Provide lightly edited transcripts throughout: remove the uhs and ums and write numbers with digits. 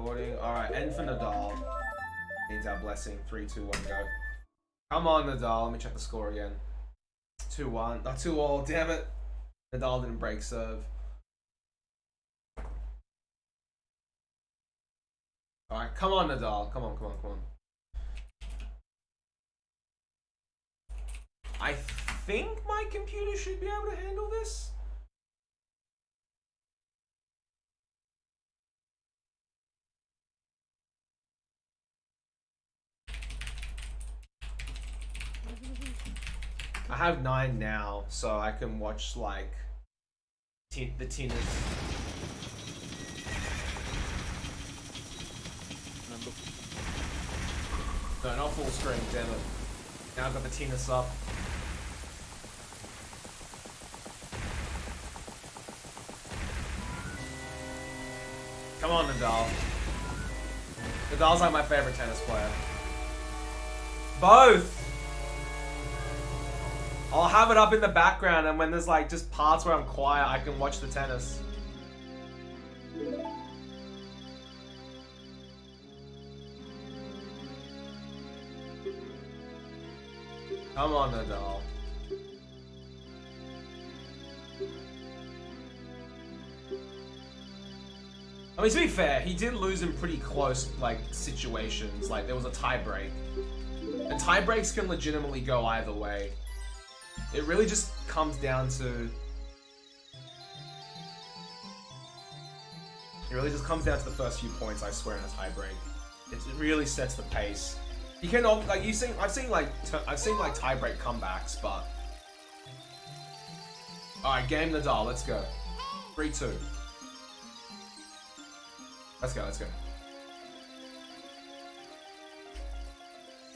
recording. Alright, end for Nadal. Needs our blessing. 3, 2, 1, go. Come on, Nadal. Let me check the score again. 2-1. Not 2-all. Damn it. Nadal didn't break serve. Alright, come on, Nadal. Come on, come on, come on. I think my computer should be able to handle this. I have 9 now, so I can watch like the tennis. No, not full screen, damn it. Now I've got the tennis up. Come on, Nadal. Nadal's like my favorite tennis player. Both! I'll have it up in the background, and when there's like just parts where I'm quiet, I can watch the tennis. Come on, Nadal. I mean, to be fair, he did lose in pretty close, like, situations. Like, there was a tie break. And tie breaks can legitimately go either way. It really just comes down to... It really just comes down to the first few points, I swear, in a tie break. It really sets the pace. You can, like, I've seen like tie break comebacks, but... Alright, game Nadal, let's go. 3-2. Let's go, let's go.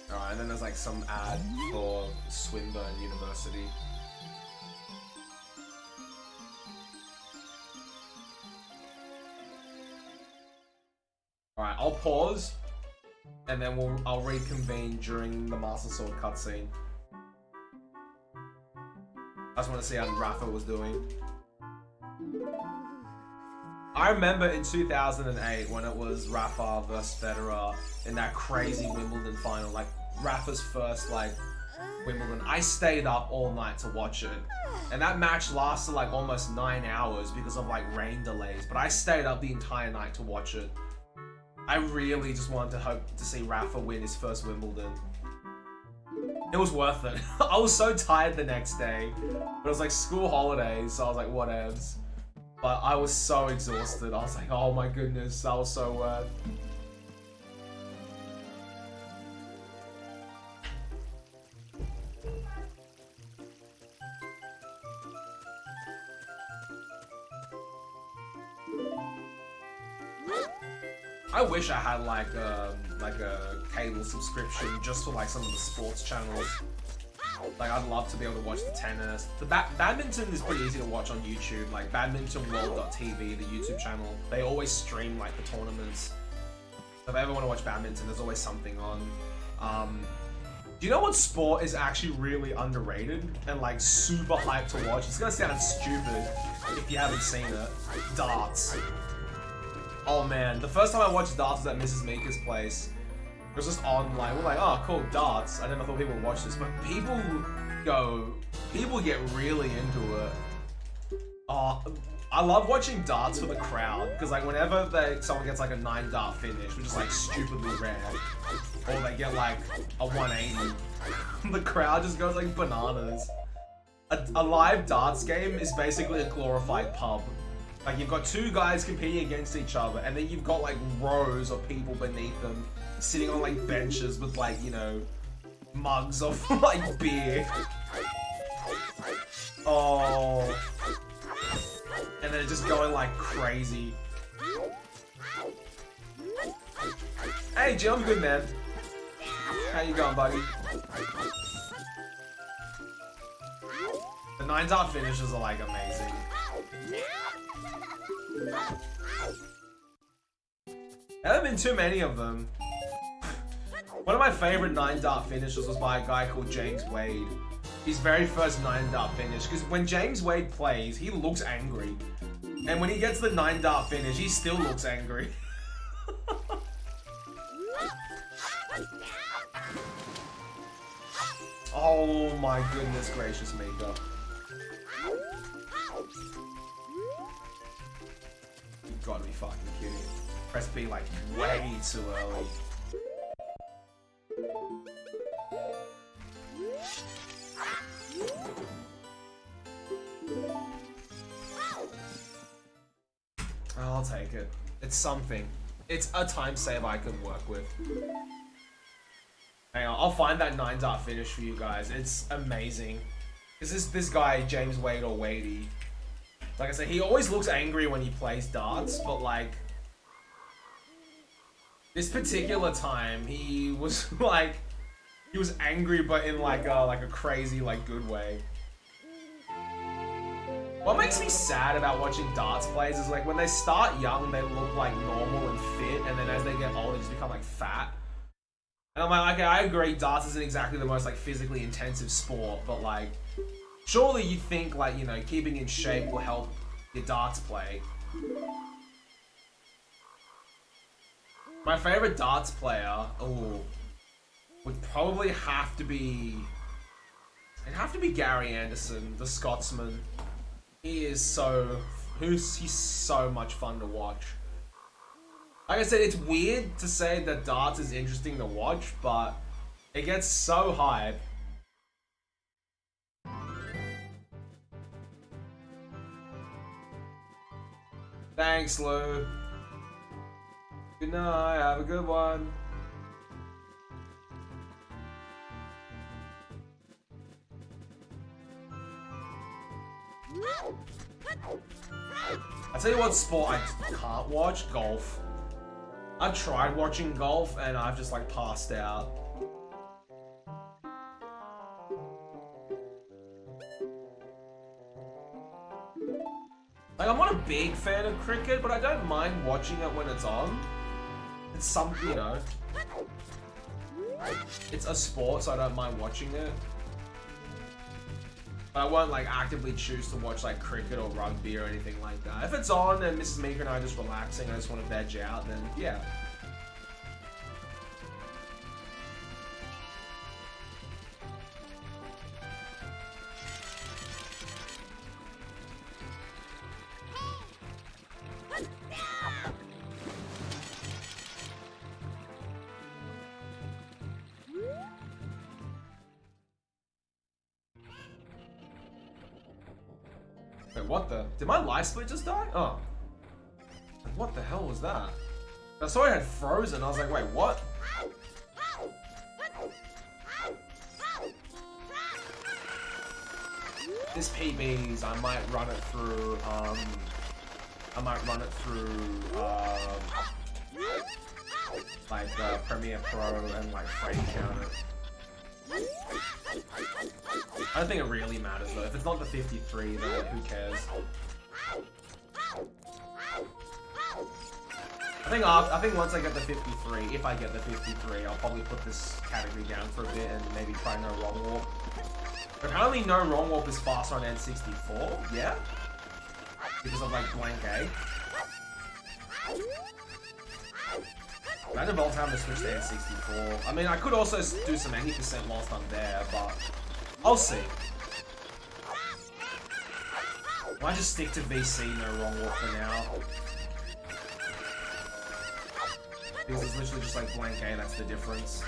Alright, and then there's like some ad for Swinburne University. Alright, I'll pause, and then I'll reconvene during the Master Sword cutscene. I just want to see how Rafa was doing. I remember in 2008 when it was Rafa versus Federer in that crazy Wimbledon final, like Rafa's first like Wimbledon. I stayed up all night to watch it, and that match lasted like almost 9 hours because of like rain delays, but I stayed up the entire night to watch it. I really just wanted to hope to see Rafa win his first Wimbledon. It was worth it. I was so tired the next day, but it was like school holidays, so I was like, whatevs. But I was so exhausted. I was like, oh my goodness, that was so worth. I wish I had like a cable subscription just for like some of the sports channels. Like, I'd love to be able to watch the tennis. The badminton is pretty easy to watch on YouTube. Like, badmintonworld.tv, the YouTube channel. They always stream, like, the tournaments. So if I ever want to watch badminton, there's always something on. Do you know what sport is actually really underrated and, like, super hyped to watch? It's gonna sound stupid if you haven't seen it. Darts. Oh, man. The first time I watched darts was at Mrs. Mika's place. It was just on, like, we're like, oh, cool, darts. I never thought people would watch this, but people get really into it. Oh, I love watching darts for the crowd, because, like, whenever someone gets, like, a 9-dart finish, which is, like, stupidly rare, or they get, like, a 180, the crowd just goes, like, bananas. A live darts game is basically a glorified pub. Like, you've got 2 guys competing against each other, and then you've got, like, rows of people beneath them, sitting on, like, benches with, like, you know, mugs of, like, beer. Oh. And then just going, like, crazy. Hey, Jim, I'm good, man. How you going, buddy? The 9-dart finishes are, like, amazing. There haven't been too many of them. One of my favorite 9-dart finishes was by a guy called James Wade. His very first 9-dart finish, because when James Wade plays, he looks angry. And when he gets the 9-dart finish, he still looks angry. Oh my goodness gracious, Mika. You gotta be fucking kidding. Press B like way too early. I'll take it. It's something. It's a time save I can work with. Hang on, I'll find that 9-dart finish for you guys. It's amazing. Is this guy, James Wade or Wadey? Like I said, he always looks angry when he plays darts, but like... this particular time, he was like... he was angry, but in like a crazy, like, good way. What makes me sad about watching darts plays is like when they start young, they look like normal and fit, and then as they get older, they just become like fat. And I'm like, okay, I agree, darts isn't exactly the most like physically intensive sport, but like, surely you think like, you know, keeping in shape will help your darts play. My favorite darts player, would probably have to be, it'd have to be Gary Anderson, the Scotsman. He's so much fun to watch. Like I said, it's weird to say that darts is interesting to watch, but it gets so hype. Thanks, Lou. Good night, have a good one. I tell you what sport I can't watch, golf. I've tried watching golf and I've just like passed out. Like, I'm not a big fan of cricket, but I don't mind watching it when it's on. It's something, you know. It's a sport, so I don't mind watching it. But I won't like actively choose to watch like cricket or rugby or anything like that. If it's on and Mrs. Mika and I are just relaxing, I just want to veg out, then yeah. What the? Did my life split just die? Oh. What the hell was that? I saw it had frozen. I was like, wait, what? This PB's, I might run it through, like, Premiere Pro and, like, frame count it. I don't think it really matters though. If it's not the 53, then who cares? I think once I get the 53, if I get the 53, I'll probably put this category down for a bit and maybe try no wrong warp. Apparently no wrong warp is faster on N64, yeah? Because of like blank A. That involves having to switch to N64. I mean, I could also do some 80% whilst I'm there, but I'll see. Might just stick to VC, no wrong warp for now. Because it's literally just like blank A, that's the difference.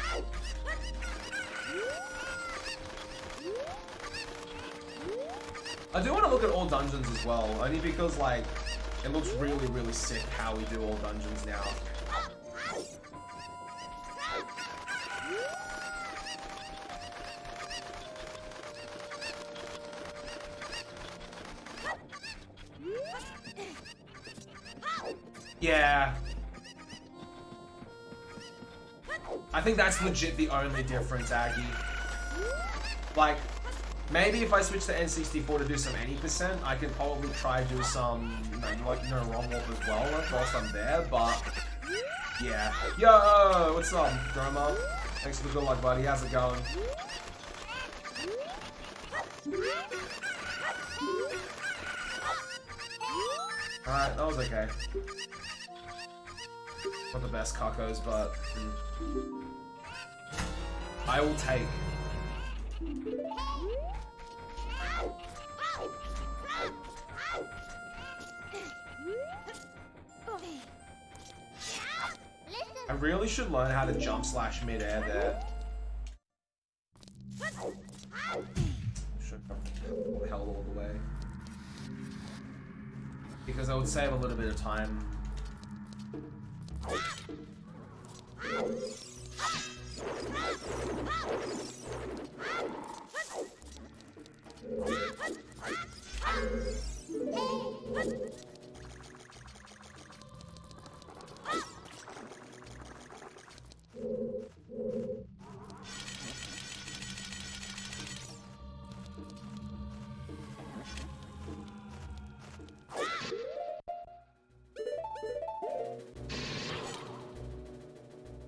I do want to look at all dungeons as well, only because like, it looks really, really sick how we do all dungeons now. Yeah. I think that's legit the only difference, Aggie. Like, maybe if I switch to N64 to do some 80%, I can probably try to do some, like, no wrong warp as well whilst I'm there, but yeah. Yo, what's up, Droma? Thanks for the good luck, buddy. How's it going? Alright, that was okay. Not the best cuccos, but I will take I really should learn how to jump slash mid-air there. Should have held all the way. Because I would save a little bit of time.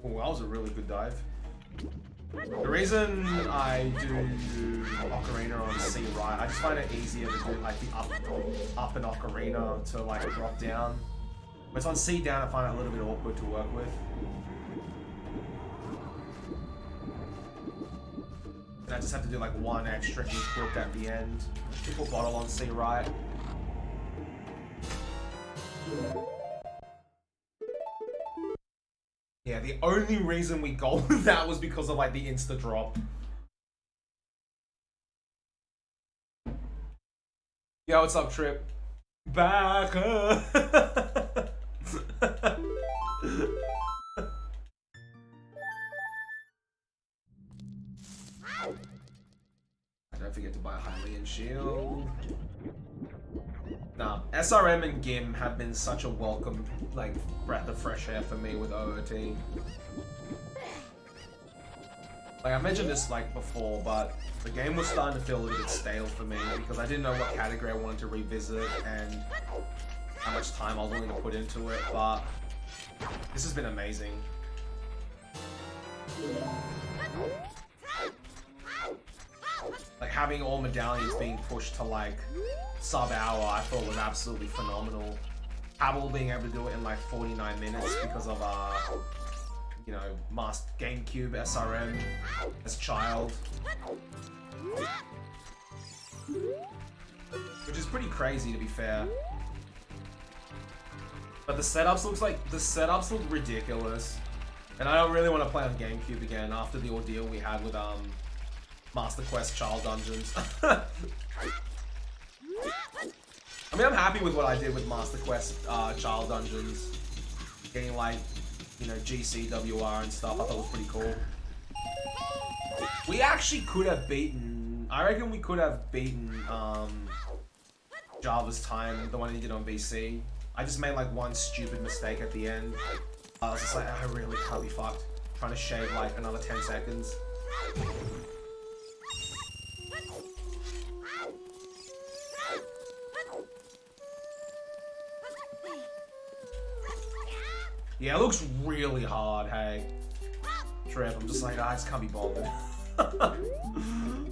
Oh, that was a really good dive. The reason I do Ocarina on C right, I just find it easier to do like the up and Ocarina to like drop down. When it's on C down, I find it a little bit awkward to work with. And I just have to do like one extra quick at the end. Triple bottle on C right. Yeah, the only reason we got with that was because of like the insta drop. Yo, what's up, Trip? Back up. Don't forget to buy a Hylian shield. Nah, SRM and GIM have been such a welcome, like, breath of fresh air for me with OOT. Like, I mentioned this, like, before, but the game was starting to feel a little bit stale for me because I didn't know what category I wanted to revisit and how much time I was willing to put into it, but this has been amazing. Like, having all medallions being pushed to, like, sub-hour, I thought was absolutely phenomenal. Pavel being able to do it in, like, 49 minutes because of, you know, GameCube SRM as child. Which is pretty crazy, to be fair. But the setups look ridiculous. And I don't really want to play on GameCube again after the ordeal we had with, Master Quest Child Dungeons. I mean, I'm happy with what I did with Master Quest Child Dungeons. Getting, like, you know, GCWR and stuff. I thought it was pretty cool. We actually could have beaten... I reckon we could have beaten Java's time, the one he did on VC. I just made, like, one stupid mistake at the end. I was just like, I really can't be fucked. Trying to shave, like, another 10 seconds. Yeah, it looks really hard, hey. Trip, I'm just like, I just can't be bothered.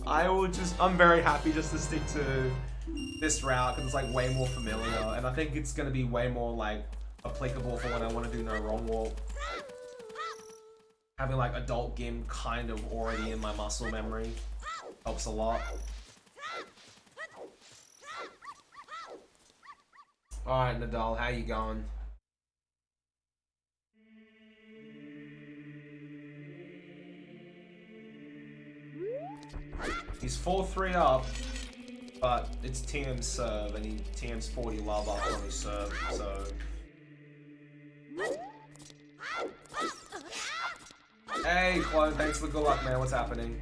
I'm very happy just to stick to this route because it's like way more familiar and I think it's going to be way more like applicable for when I want to do no wrong walk. Having like adult GIM kind of already in my muscle memory helps a lot. Alright, Nadal, how you going? He's 4-3 up, but it's TM's serve, and he TM's 40 love up on his serve, so... Hey, Clone, thanks for the good luck, man. What's happening?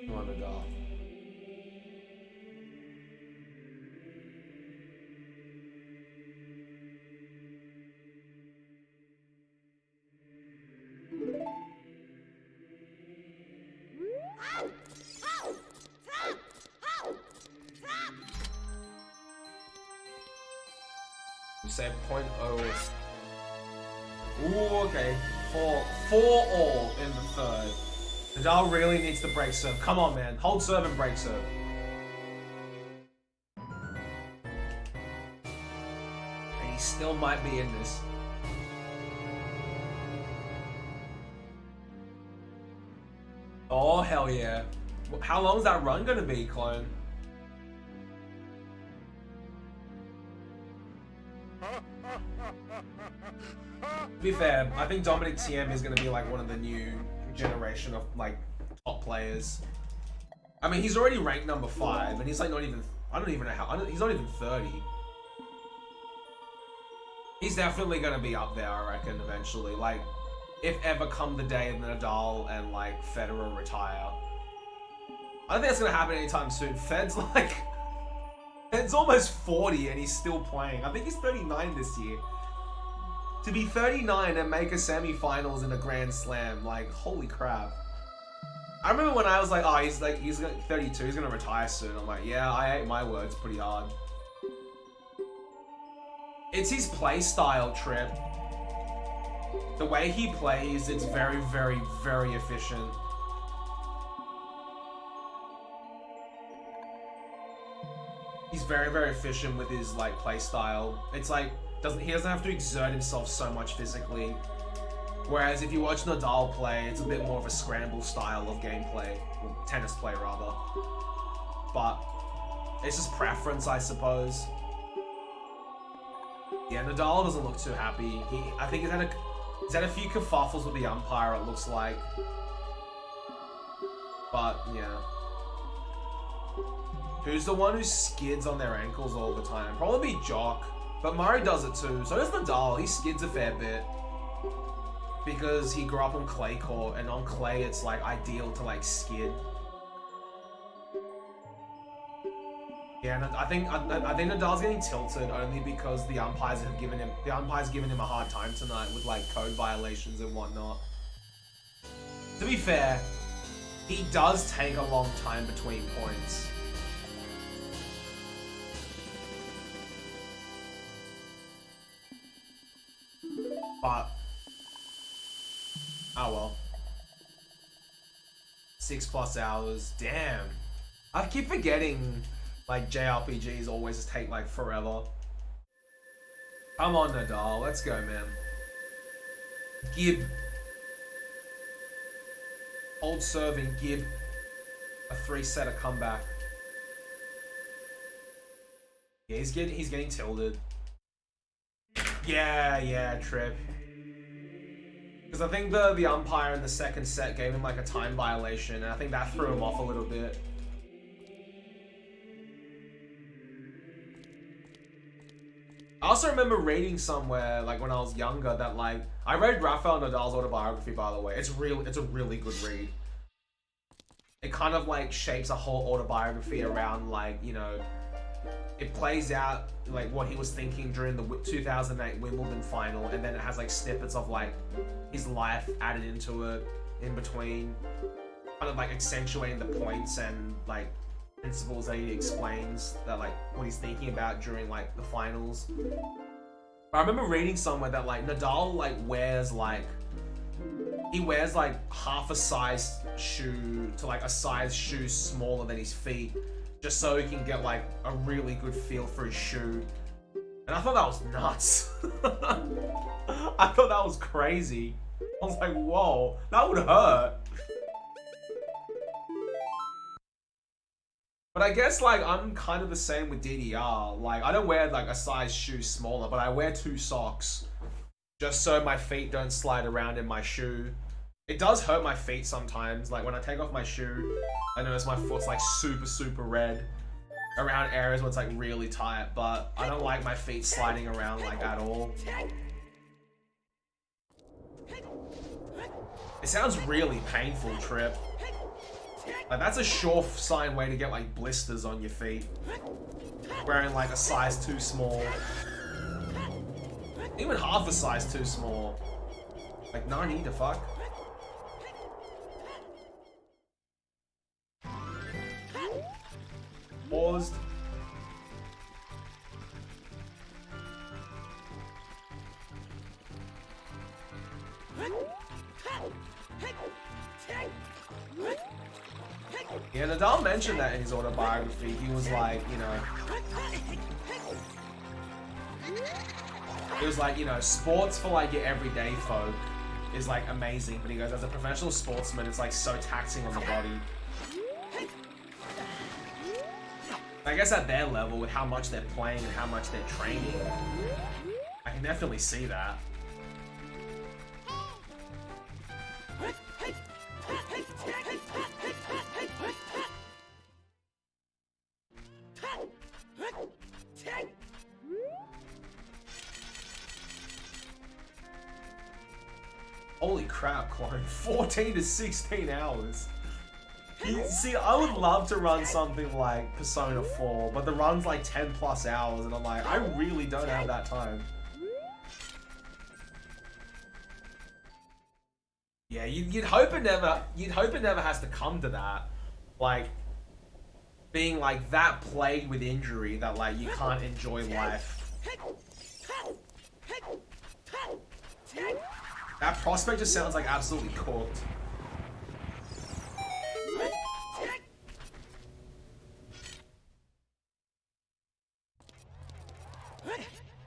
Come on, Nadal. We say 0.0. Ooh, okay. 4 all in the third. Nadal really needs to break serve. Come on, man. Hold serve and break serve. And he still might be in this. Oh, hell yeah. How long is that run gonna be, Clone? To be fair, I think Dominic TM is gonna be like one of the new generation of like top players. I mean, he's already ranked number 5, and he's like not even, I don't even know how, he's not even 30. He's definitely gonna be up there, I reckon, eventually. Like, if ever come the day that Nadal and like Federer retire. I don't think that's gonna happen anytime soon. Fed's like, Fed's almost 40 and he's still playing. I think he's 39 this year. To be 39 and make a semi-finals in a Grand Slam, like, holy crap. I remember when I was like, oh, he's 32, he's gonna retire soon. I'm like, yeah, I ate my words pretty hard. It's his play style, Trip. The way he plays, it's very, very, very efficient. He's very, very efficient with his like play style. It's like he doesn't have to exert himself so much physically. Whereas if you watch Nadal play, it's a bit more of a scramble style of gameplay, or tennis play rather. But it's just preference, I suppose. Yeah, Nadal doesn't look too happy. I think he's had a few kerfuffles with the umpire, it looks like. But yeah. Who's the one who skids on their ankles all the time? Probably Jock. But Murray does it too. So does Nadal. He skids a fair bit. Because he grew up on clay court, and on clay it's like ideal to like skid. Yeah, and I think Nadal's getting tilted only because the umpire's given him a hard time tonight with like code violations and whatnot. To be fair, he does take a long time between points. But oh well. 6+ hours. Damn. I keep forgetting like JRPGs always just take like forever. Come on, Nadal. Let's go, man. Gib. Hold serve and Gib. A 3-setter comeback. Yeah, he's getting tilted. Yeah, Trip. Because I think the umpire in the second set gave him like a time violation, and I think that threw him off a little bit. I also remember reading somewhere, like when I was younger, that like I read Rafael Nadal's autobiography, by the way. It's a really good read. It kind of like shapes a whole autobiography around like, you know, it plays out like what he was thinking during the 2008 Wimbledon final, and then it has like snippets of like his life added into it in between, kind of like accentuating the points and like principles that he explains, that like what he's thinking about during like the finals. I remember reading somewhere that like Nadal like wears like half a size shoe to like a size shoe smaller than his feet, just so he can get like a really good feel for his shoe. And I thought that was nuts. I thought that was crazy. I was like, whoa, that would hurt. But I guess like I'm kind of the same with DDR. Like I don't wear like a size shoe smaller, but I wear 2 socks just so my feet don't slide around in my shoe. It does hurt my feet sometimes. Like when I take off my shoe, I notice my foot's like super red around areas where it's like really tight, but I don't like my feet sliding around like at all. It sounds really painful, Trip. Like that's a sure sign way to get like blisters on your feet. Wearing like a size too small. Even half a size too small. Like nani the fuck? Paused. Yeah, Nadal mentioned that in his autobiography. He was like, you know, it was like, you know, sports for like your everyday folk is like amazing, but he goes, as a professional sportsman, it's like so taxing on the body. I guess at their level, with how much they're playing and how much they're training, I can definitely see that. Holy crap, Clone. 14 to 16 hours. You see, I would love to run something like Persona 4, but the run's like 10 plus hours, and I'm like, I really don't have that time. Yeah, you'd hope it never has to come to that. Like, being like that plagued with injury that like you can't enjoy life. That prospect just sounds like absolutely cooked.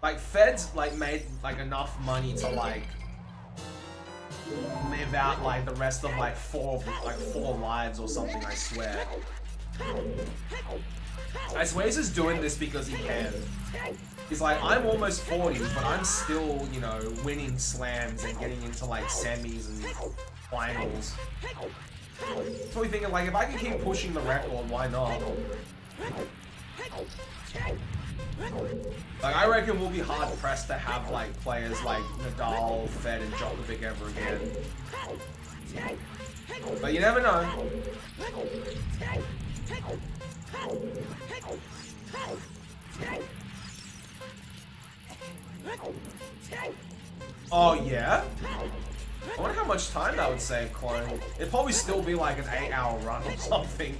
Like, Feds like made like enough money to like live out like the rest of like four lives or something, I swear. I swear he's just doing this because he can. He's like, I'm almost 40, but I'm still, you know, winning slams and getting into like semis and finals. So we're thinking, like, if I can keep pushing the record, why not? Like, I reckon we'll be hard pressed to have like players like Nadal, Fed, and Djokovic ever again. But you never know. Oh yeah? I wonder how much time that would save, Clone. It'd probably still be like an 8-hour run or something.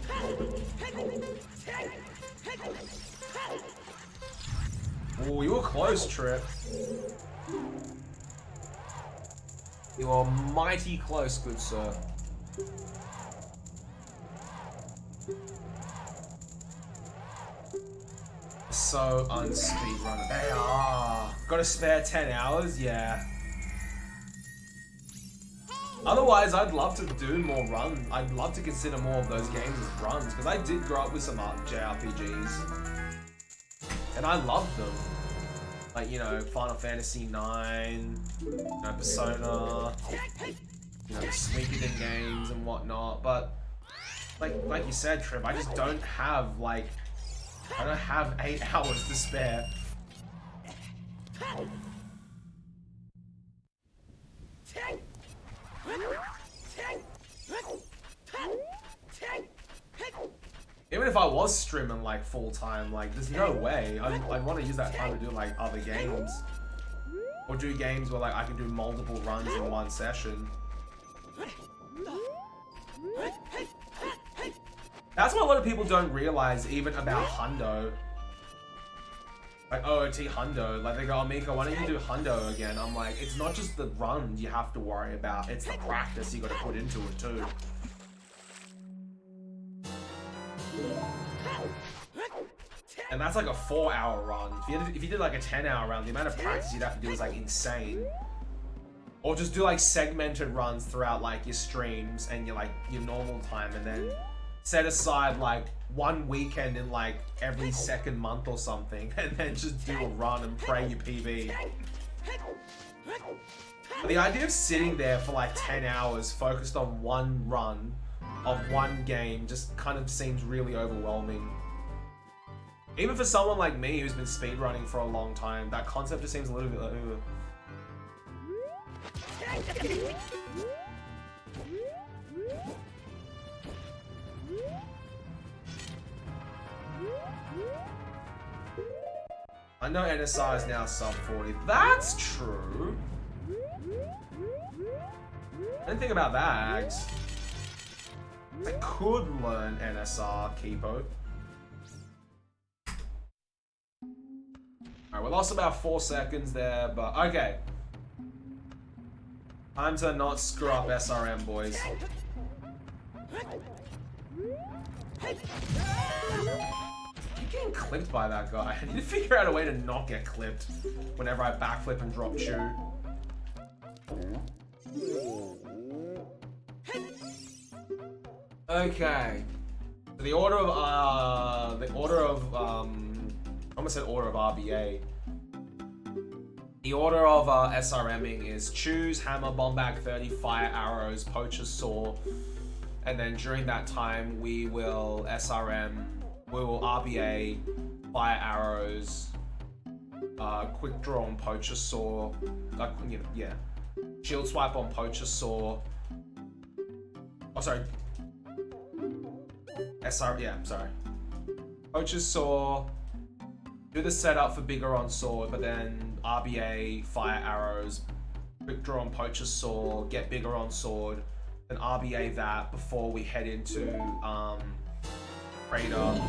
Oh, you were close, Trip. You are mighty close, good sir. So unspeedrun. They are. Got a spare 10 hours? Yeah. Otherwise, I'd love to do more runs. I'd love to consider more of those games as runs, because I did grow up with some JRPGs. And I loved them. Like, you know, Final Fantasy 9, you know, Persona, you know, the Suikoden games and whatnot. But, like you said, Trip, I just don't have, like, I don't have 8 hours to spare. Even if I was streaming like full time, like there's no way. I'd want to use that time to do like other games. Or do games where like I can do multiple runs in one session. That's what a lot of people don't realize even about Hundo. Like OOT Hundo, like they go, oh, Miko, why don't you do Hundo again? I'm like, it's not just the runs you have to worry about, it's the practice you gotta put into it too. And that's like a 4-hour run. If you did like a 10-hour run, the amount of practice you'd have to do is like insane. Or just do like segmented runs throughout like your streams and your normal time, and then set aside like one weekend in like every second month or something, and then just do a run and pray your PB. But the idea of sitting there for like 10 hours focused on one run of one game just kind of seems really overwhelming. Even for someone like me who's been speedrunning for a long time, that concept just seems a little bit like, I know NSR is now sub 40. That's true. I didn't think about that. I could learn NSR, Kipo. Alright, we lost about 4 seconds there, but okay. Time to not screw up SRM, boys. I'm getting clipped by that guy. I need to figure out a way to not get clipped whenever I backflip and drop chew. Okay. So the order of I almost said order of RBA. The order of SRMing is choose, hammer, bomb bag 30, fire arrows, poacher's saw, and then during that time we will SRM, we will RBA, fire arrows, quick draw on poacher's saw, yeah, shield swipe on poacher's saw. Oh, sorry. Sorry. Poacher's saw, do the setup for bigger on sword, but then RBA, fire arrows, quick draw on poacher's saw, get bigger on sword, then RBA that before we head into Crater.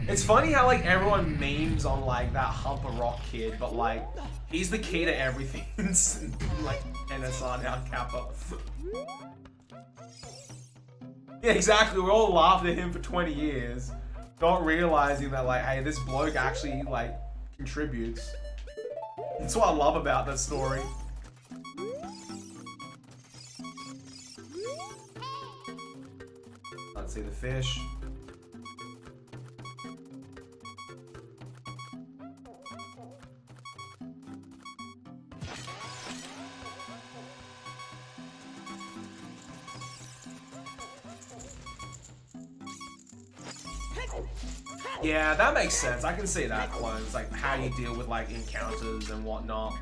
It's funny how like everyone memes on like that Humper Rock kid, but like he's the key to everything. Like NSR now Kappa. Yeah, exactly. We all laughed at him for 20 years, not realizing that like, hey, this bloke actually like contributes. That's what I love about that story. Let's see the fish. Yeah, that makes sense. I can see that, Clones. Like, how you deal with, like, encounters and whatnot.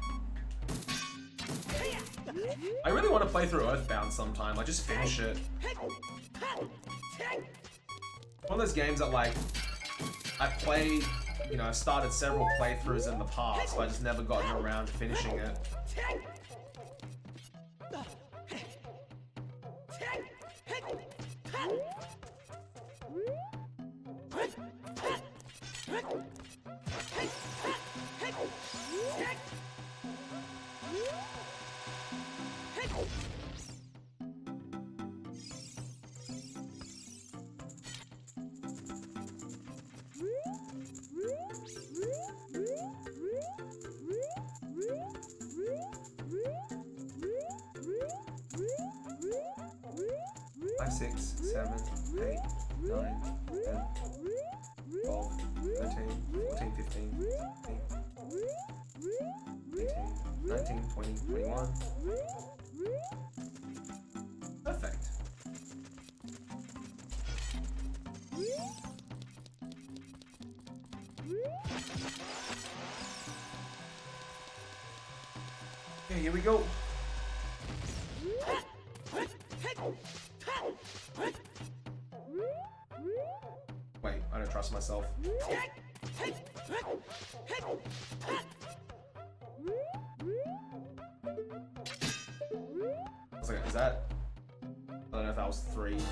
I really want to play through Earthbound sometime. Like, just finish it. One of those games that, like, I played, you know, I've started several playthroughs in the past, but I just never gotten around to finishing it. Okay, here we go. Wait, I don't trust myself. I was like, is that? I don't know if that was 3 or 2,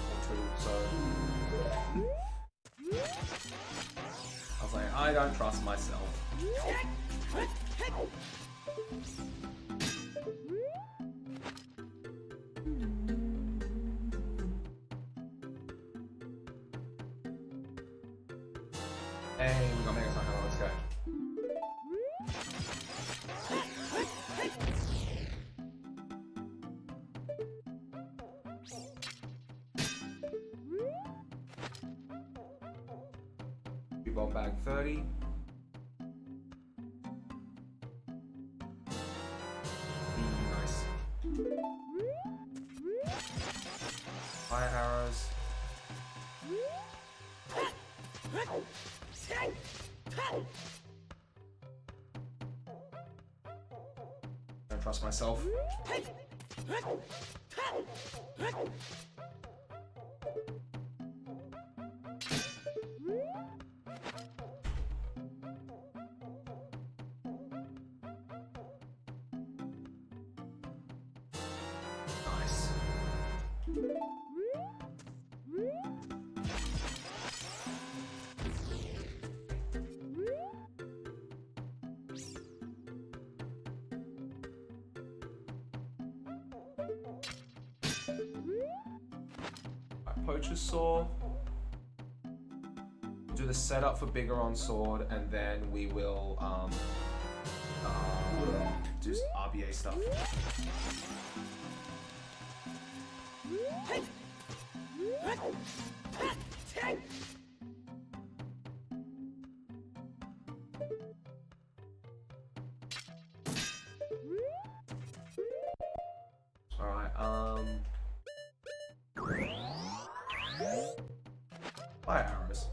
so. I was like, I don't trust myself. Hey, we got Mega Time now, let's go. Bomb bag 30. Nice. Fire arrows. Don't trust myself. Nice. Poacher's saw. Do the setup for bigger on sword, and then we will Do RBA stuff. Alright, fire arrows.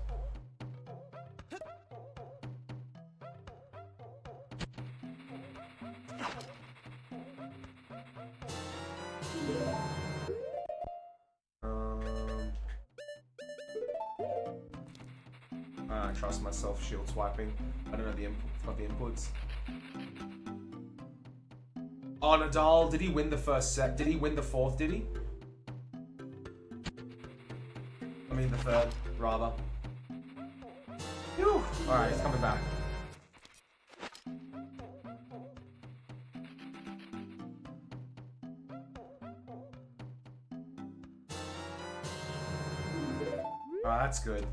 I trust myself shield swiping. I don't know the inputs. Oh, Nadal, did he win the first set? Did he win the fourth, did he? I mean the third, rather. Phew. Alright, he's coming back. Alright, that's good.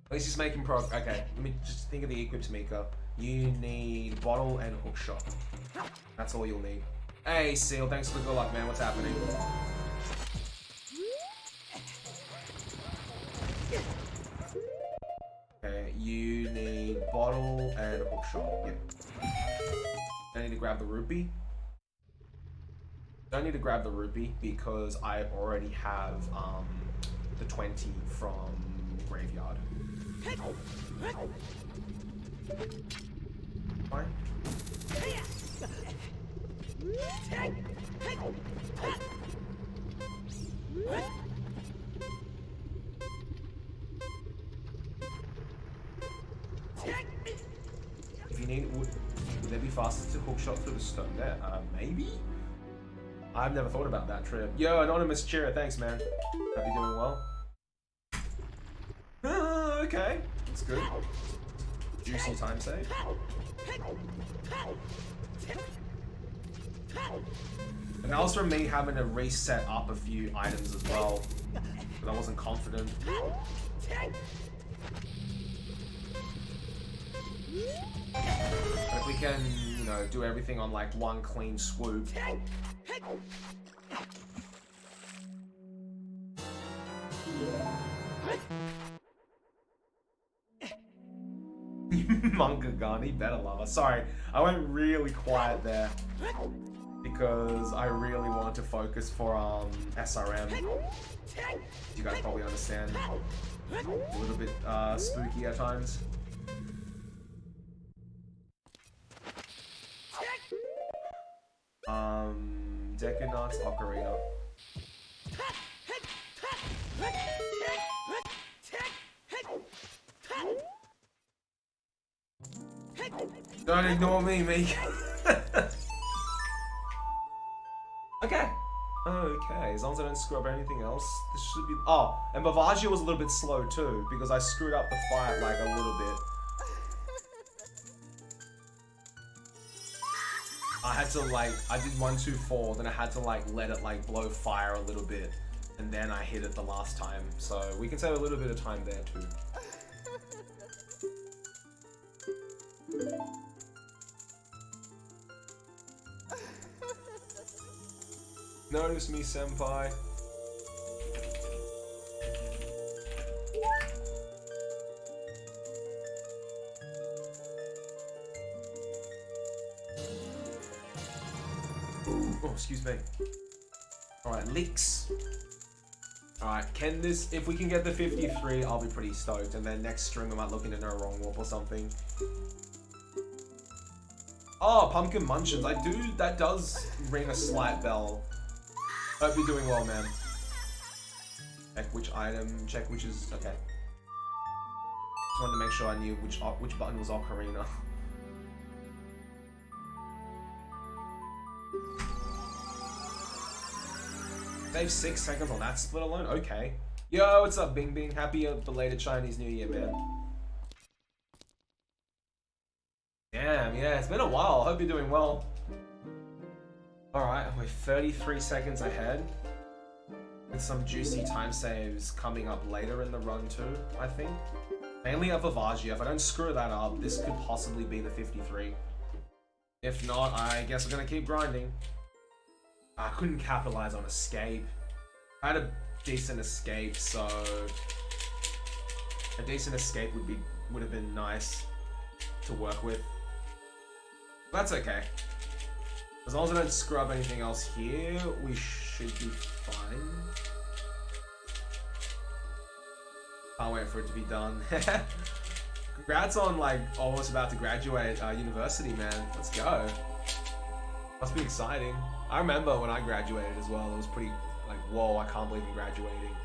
At least he's making progress. Okay, let me just think of the equips, Mika. You need bottle and hook shot. That's all you'll need. Hey, Seal, thanks for the good luck, man. What's happening? Okay, you need bottle and hook shot. Yeah. I need to grab the rupee. Don't need to grab the rupee because I already have the 20 from graveyard. Fine. If you need, would there be faster to hook shot through the stone there? Maybe? I've never thought about that trip. Yo, Anonymous Cheer, thanks, man. Hope you're doing well. Okay, that's good. Juicy time save. And that was from me having to reset up a few items as well, but I wasn't confident. But if we can, you know, do everything on like one clean swoop. Mangagani, better lover. Sorry, I went really quiet there because I really wanted to focus for SRM. You guys probably understand. A little bit spooky at times. Decadance Ocarina. Don't ignore me, Meek. Okay. Okay, as long as I don't screw up anything else, this should be... Oh, and Bavaggio was a little bit slow too, because I screwed up the fight like a little bit. I had to like, I did 1, 2, 4, then I had to like let it like blow fire a little bit, and then I hit it the last time. So we can save a little bit of time there too. Notice me, senpai. Oh, excuse me. Alright, leaks. Alright, can this... If we can get the 53, I'll be pretty stoked. And then next stream, I might look into No Wrong Warp or something. Oh, Pumpkin Munchins. I do... That does ring a slight bell. Hope you're doing well, man. Check which item. Check which is... Okay. Just wanted to make sure I knew which button was Ocarina. Save 6 seconds on that split alone? Okay. Yo, what's up, Bing Bing? Happy belated Chinese New Year, man. Damn, yeah, it's been a while. Hope you're doing well. Alright, we're 33 seconds ahead. With some juicy time saves coming up later in the run too, I think. Mainly at Vavagia. If I don't screw that up, this could possibly be the 53. If not, I guess we're gonna keep grinding. I couldn't capitalize on escape. I had a decent escape, so a decent escape would have been nice to work with. That's okay. As long as I don't screw up anything else here, we should be fine. Can't wait for it to be done. Congrats on like almost about to graduate university, man. Let's go. Must be exciting. I remember when I graduated as well, it was pretty like, whoa, I can't believe I'm graduating.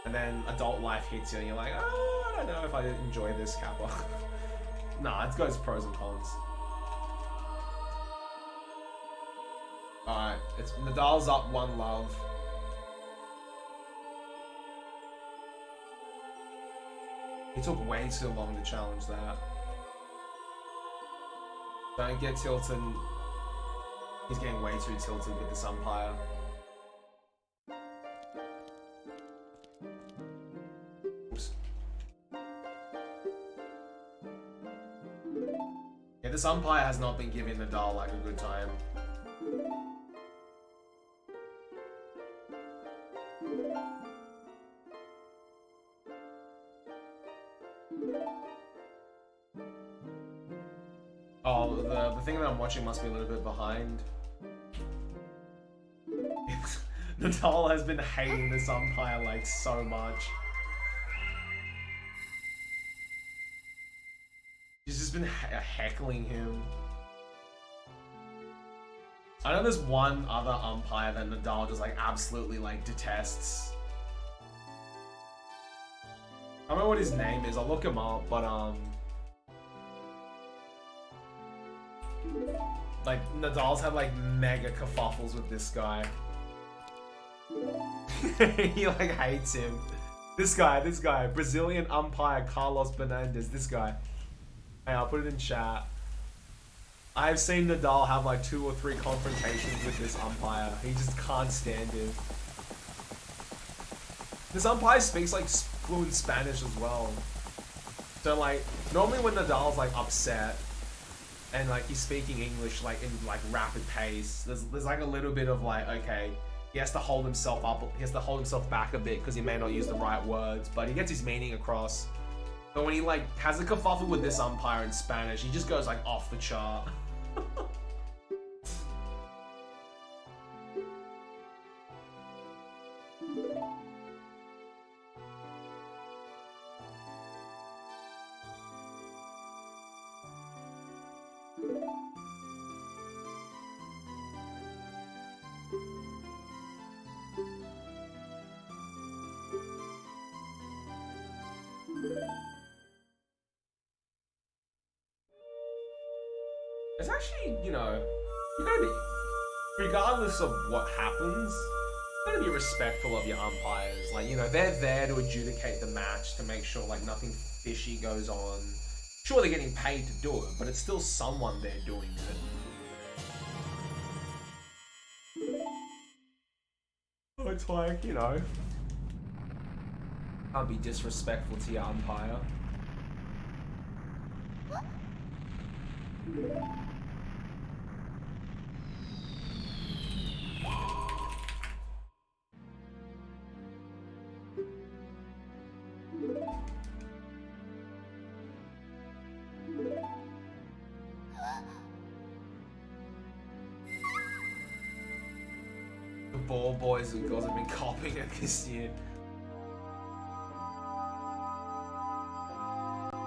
And then adult life hits you and you're like, oh, I don't know if I enjoy this, Kappa. Nah, it's got its pros and cons. Alright, it's Nadal's up 1 love. He took way too long to challenge that. Don't get tilted. He's getting way too tilted with this umpire. Oops. Yeah, this umpire has not been giving Nadal like a good time. Oh, the thing that I'm watching must be a little bit behind. Nadal has been hating this umpire like so much. He's just been heckling him. I know there's one other umpire that Nadal just like absolutely like detests. I don't know what his name is, I'll look him up, but like Nadal's had like mega kerfuffles with this guy. He like hates him. This guy, Brazilian umpire Carlos Benendez, this guy. Hey, I'll put it in chat. I've seen Nadal have like 2 or 3 confrontations with this umpire. He just can't stand him. This umpire speaks like fluent Spanish as well. So like, normally when Nadal's like upset and like he's speaking English like in like rapid pace, there's like a little bit of like, okay, he has to hold himself up, he has to hold himself back a bit because he may not use the right words, but he gets his meaning across. But when he like has a kerfuffle with this umpire in Spanish, he just goes like off the chart. It's actually, you know, you gotta be, regardless of what happens, you gotta be respectful of your umpires. Like, you know, they're there to adjudicate the match, to make sure, like, nothing fishy goes on. Sure, they're getting paid to do it, but it's still someone there doing it. So it's like, you know, can't be disrespectful to your umpire. The ball boys and girls have been copying it this year.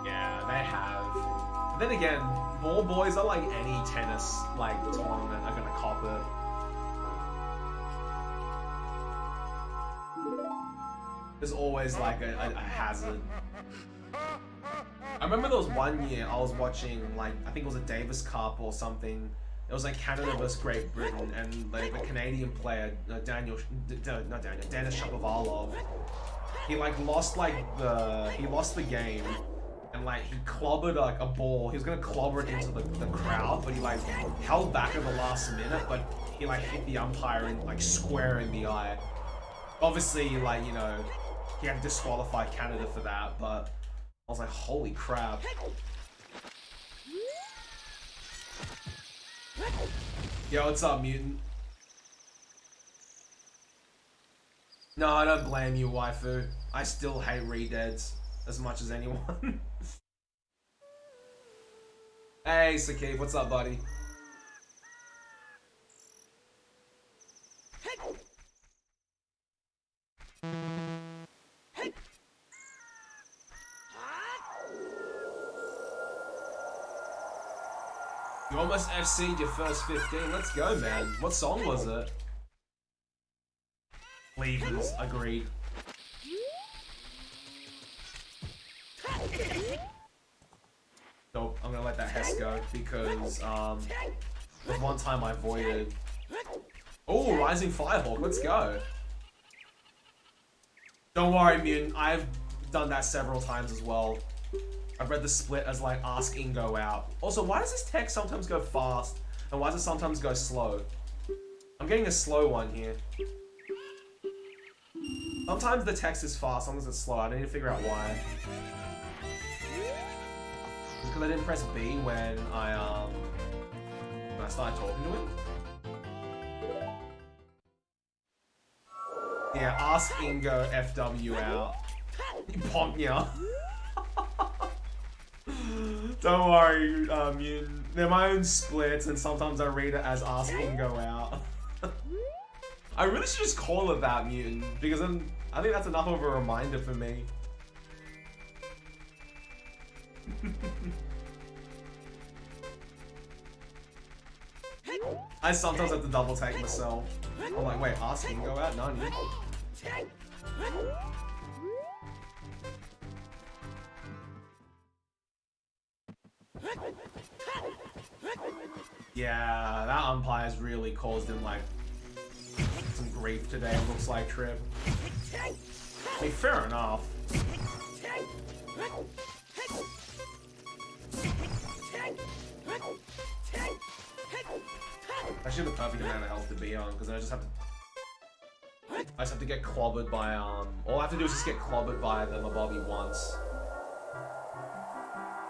Yeah, they have. But then again, ball boys are like any tennis like tournament are gonna cop it. There's always like a hazard. I remember there was one year I was watching like, I think it was a Davis Cup or something. It was like Canada versus Great Britain, and like the Canadian player Denis Shapovalov, he like lost the game, and like he clobbered like a ball. He was gonna clobber it into the crowd, but he like held back at the last minute, but he like hit the umpire in like square in the eye. Obviously, like, you know, he had to disqualify Canada for that, but I was like, holy crap. Yo, what's up, Mutant? No, I don't blame you, waifu. I still hate redeads as much as anyone. Hey, Sakif, what's up, buddy? You almost FC'd your first 15. Let's go, man. What song was it? Levers, agreed. Nope, I'm gonna let that Hess go because there's one time I voided. Oh, Rising Firehawk, let's go. Don't worry, Mutant, I've done that several times as well. I've read the split as like ask Ingo out. Also, why does this text sometimes go fast and why does it sometimes go slow? I'm getting a slow one here. Sometimes the text is fast, sometimes it's slow. I need to figure out why. Because I didn't press B when I started talking to him. Yeah, ask Ingo FW out. You punk ya. Don't worry, Mutant. They're my own splits, and sometimes I read it as ask Ingo out. I really should just call it that, Mutant, because then I think that's enough of a reminder for me. I sometimes have to double take myself. I'm like, wait, ask Ingo out? No, you. Yeah, that umpire's really caused him like some grief today, it looks like, Trip. I mean, fair enough. Actually, the perfect amount of health to be on, because then I just have to get clobbered by all I have to do is just get clobbered by the Mabobi once.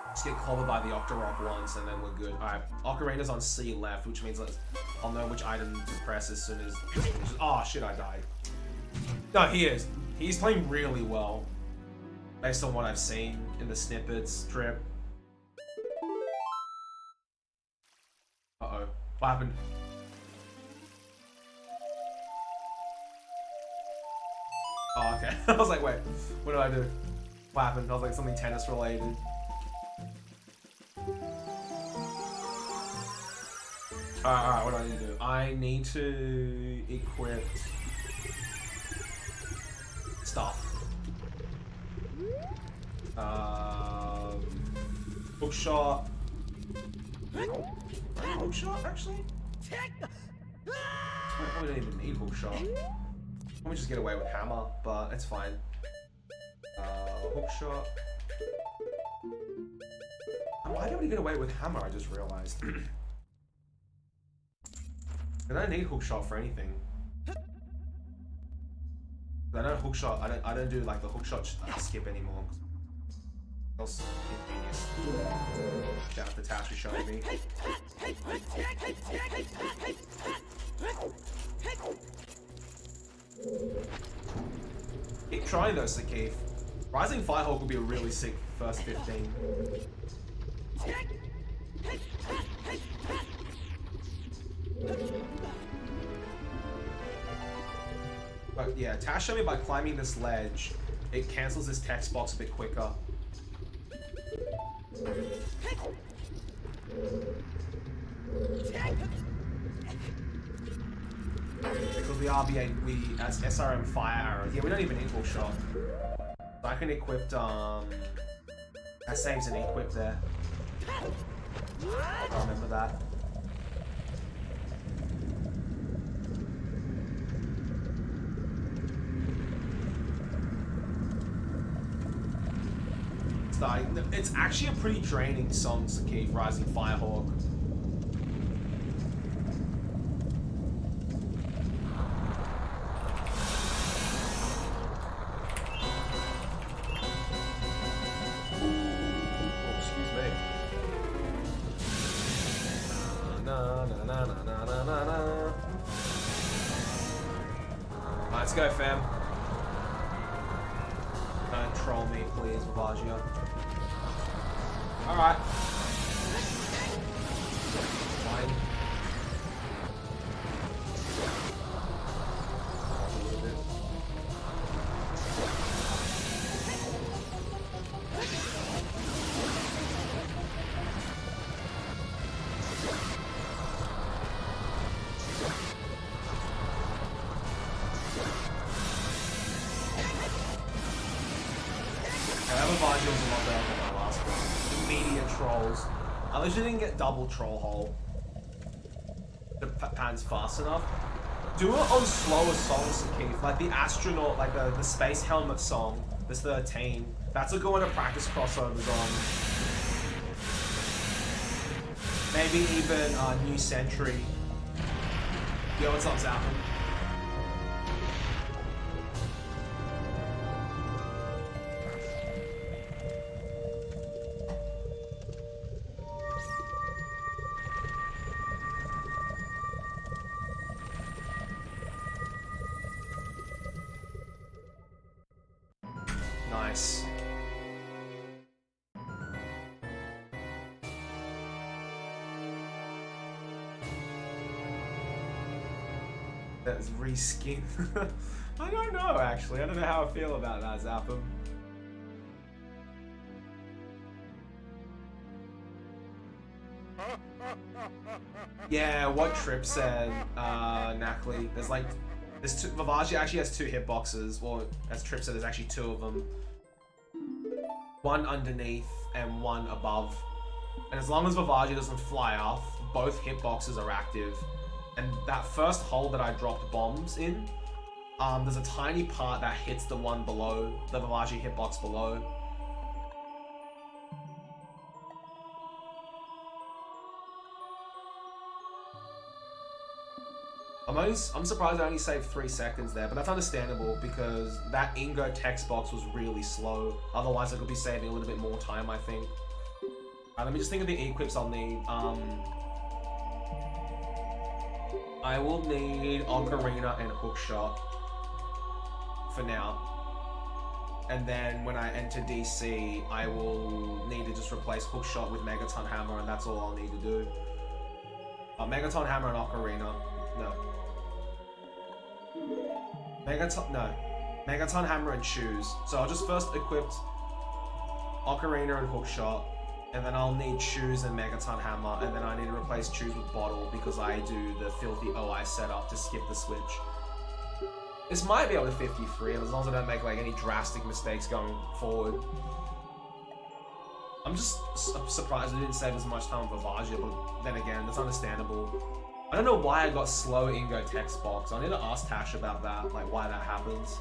Just get clobbered by the Octorok once, and then we're good. Alright, Ocarina's on C left, which means I'll know which item to press as soon as... Oh shit, I died. No, he is. He's playing really well. Based on what I've seen in the snippets, Trip. Uh-oh. What happened? Oh, okay. I was like, wait, what did I do? What happened? I was like, something tennis related. Alright, what do I need to do? I need to equip stuff. Hook shot. Hook shot, actually? I probably don't even need hook shot. Let me just get away with hammer, but it's fine. Hook shot. Why don't we get away with hammer? I just realized. I don't need hook shot for anything. I don't hook shot. I don't do like the hook shot skip anymore. That's inconvenient. Shout out to Tash for showing me. Keep trying though, Sakif. Rising Firehawk would be a really sick first 15. But yeah, Tash showed me by climbing this ledge, it cancels this text box a bit quicker. Because the RB8, as SRM fire arrows. Yeah, we don't even need hook shot. So I can equip, that saves an equip there. I remember that. starting. It's actually a pretty draining song to keep Rising Firehawk. Let's go, fam. Don't troll me, please, Vavaggio. Alright. Fine. A little bit. Vavaggio was a lot better than my last one. Immediate trolls. I literally didn't get double troll hole. The pans fast enough. Do it on slower songs, Keith. Like the astronaut, like the space helmet song. This 13. That's a good one to practice crossovers on. Maybe even New Century. Yo, what's up, Zappin? Nice. That's reskin. I don't know, actually. I don't know how I feel about that, Zappum. Yeah, what Trip said, Knackley. There's two, Vavaggio actually has 2 hitboxes. Well, as Trip said, there's actually 2 of them. One underneath and one above. And as long as Vavaggio doesn't fly off, both hitboxes are active. And that first hole that I dropped bombs in, there's a tiny part that hits the one below, the Vavaggio hitbox below. I'm surprised I only saved 3 seconds there, but that's understandable because that Ingo text box was really slow. Otherwise, I could be saving a little bit more time, I think. Let me just think of the equips I'll need. I will need Ocarina and Hookshot for now. And then when I enter DC, I will need to just replace Hookshot with Megaton Hammer, and that's all I'll need to do. Megaton Hammer and Ocarina. No. Megaton Hammer and Shoes. So I'll just first equip Ocarina and Hookshot, and then I'll need Shoes and Megaton Hammer, and then I need to replace Shoes with Bottle because I do the filthy OI setup to skip the switch. This might be able to 53 as long as I don't make like any drastic mistakes going forward. I'm just surprised I didn't save as much time with Vavaggio, but then again, that's understandable. I don't know why I got slow Ingo text box. I need to ask Tash about that, like why that happens.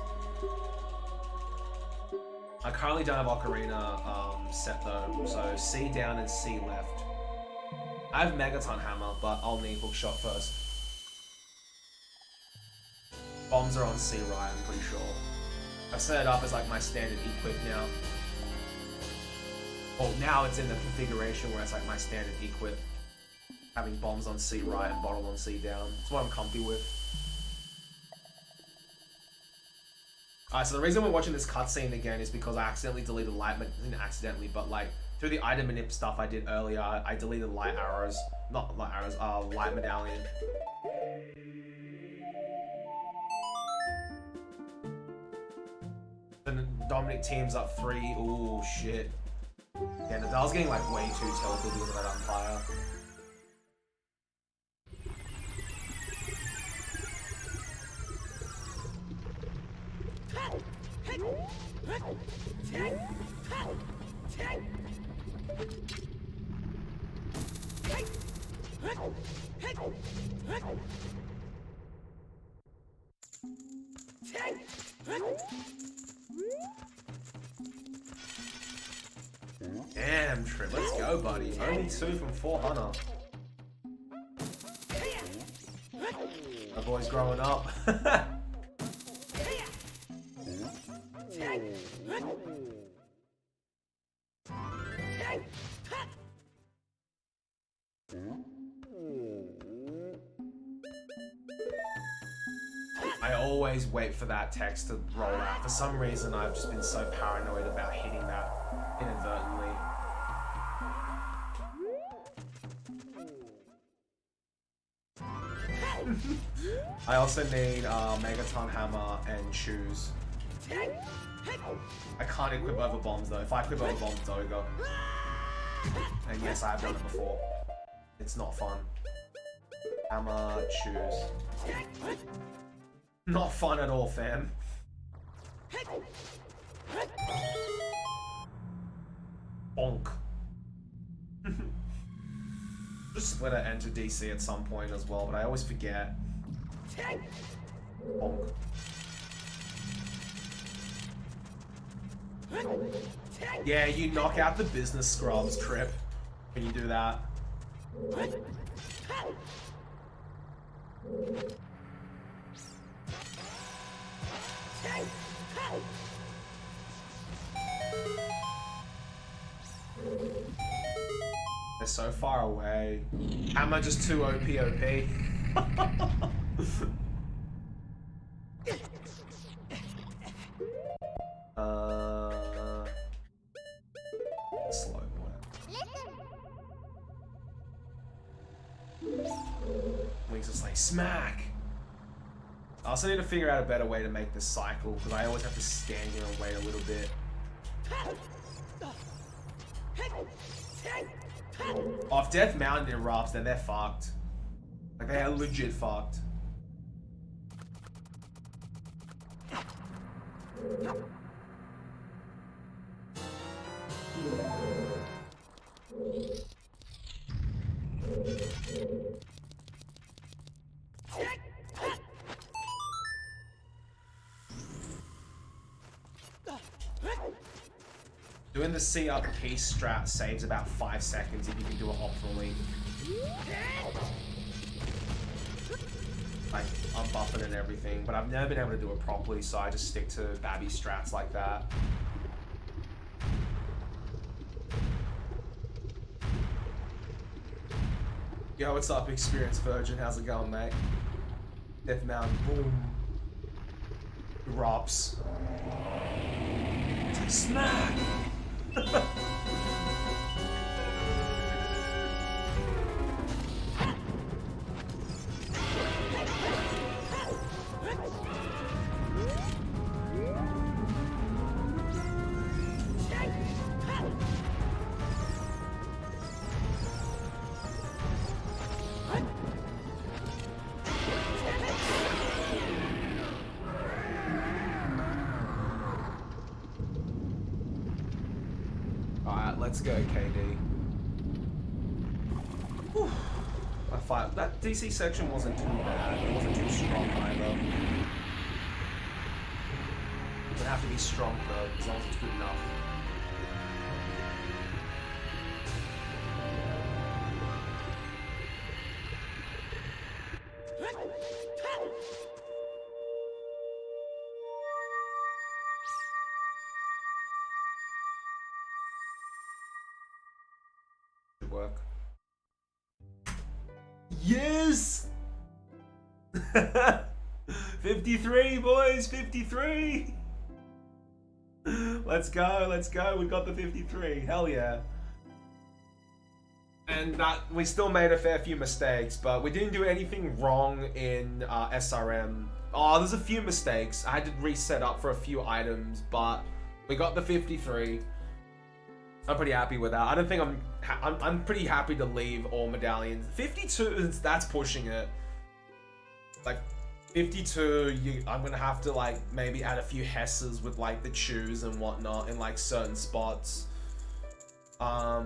I currently don't have Ocarina set though, so C down and C left. I have Megaton Hammer, but I'll need Hookshot first. Bombs are on C right, I'm pretty sure. I've set it up as like my standard equip now. Well, now it's in the configuration where it's like my standard equip. Having bombs on C right and bottle on C down. That's what I'm comfy with. Alright, so the reason we're watching this cutscene again is because I accidentally deleted light, not accidentally, but like through the item manip stuff I did earlier, I deleted light arrows. Not light arrows, light medallion. Then Dominic teams up 3. Ooh, shit. Yeah, Nadal's getting like way too tilted because of that umpire. Damn, Trip. Let's go, buddy. Only 2 from 400. My boy's growing up. I always wait for that text to roll out. For some reason, I've just been so paranoid about hitting that inadvertently. I also need Megaton Hammer and Shoes. I can't equip over bombs though. If I equip over bombs, it's Ogre. And yes, I have done it before. It's not fun. Hammer, Shoes. Not fun at all, fam. Bonk. Just split it enter DC at some point as well, but I always forget. Bonk. Yeah, you knock out the business scrubs, Trip, when you do that. They're so far away. Am I just too OP? Slow boy. Wings just like smack. I also need to figure out a better way to make this cycle because I always have to stand here and wait a little bit. Oh, if Death Mountain erupts, then they're fucked. Like, they are legit fucked. Doing the C up key strat saves about 5 seconds if you can do it optimally. Like, I'm buffing and everything, but I've never been able to do it properly, so I just stick to babby strats like that. Yo, what's up, Experienced Virgin? How's it going, mate? Death Mountain, boom. Erupts. It's like, smack! Let's go, KD. Whew. That DC section wasn't too bad. It wasn't too strong either. It would have to be strong though, as long as it's good enough. Work. Yes! 53, boys, 53! Let's go, let's go. We got the 53. Hell yeah. And that we still made a fair few mistakes, but we didn't do anything wrong in SRM. Oh, there's a few mistakes. I had to reset up for a few items, but we got the 53. I'm pretty happy with that. I don't think I'm pretty happy to leave all medallions. 52, that's pushing it. Like 52, I'm gonna have to like maybe add a few Hesses with like the chews and whatnot in like certain spots. I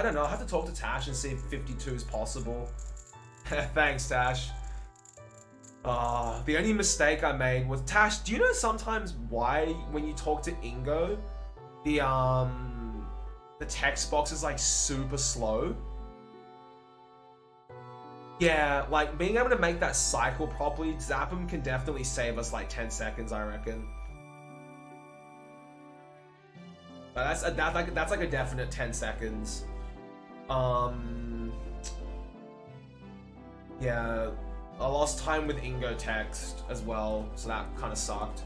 don't know. I have to talk to Tash and see if 52 is possible. Thanks, Tash. The only mistake I made was Tash. Do you know sometimes why when you talk to Ingo, The text box is like super slow. Yeah, like being able to make that cycle properly, zap 'em can definitely save us like 10 seconds, I reckon. But that's like a definite 10 seconds. Yeah, I lost time with Ingo text as well, so that kind of sucked.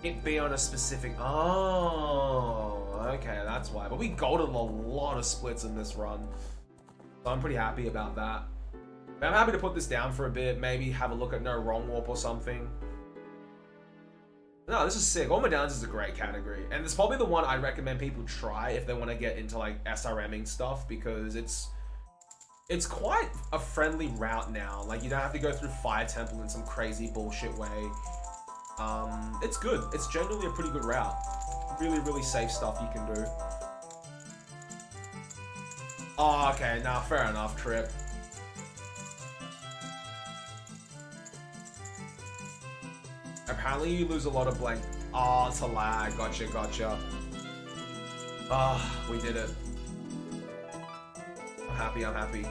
It be on a specific. Oh, okay, that's why. But we golded a lot of splits in this run, so I'm pretty happy about that. But I'm happy to put this down for a bit. Maybe have a look at No Wrong Warp or something. No, this is sick. All Medallions is a great category, and it's probably the one I recommend people try if they want to get into like SRMing stuff, because it's quite a friendly route now. Like, you don't have to go through Fire Temple in some crazy bullshit way. It's good. It's generally a pretty good route. Really, really safe stuff you can do. Oh, okay. Nah, fair enough, Trip. Apparently you lose a lot of blank. Oh, it's a lag. Gotcha, gotcha. Ah, we did it. I'm happy, I'm happy.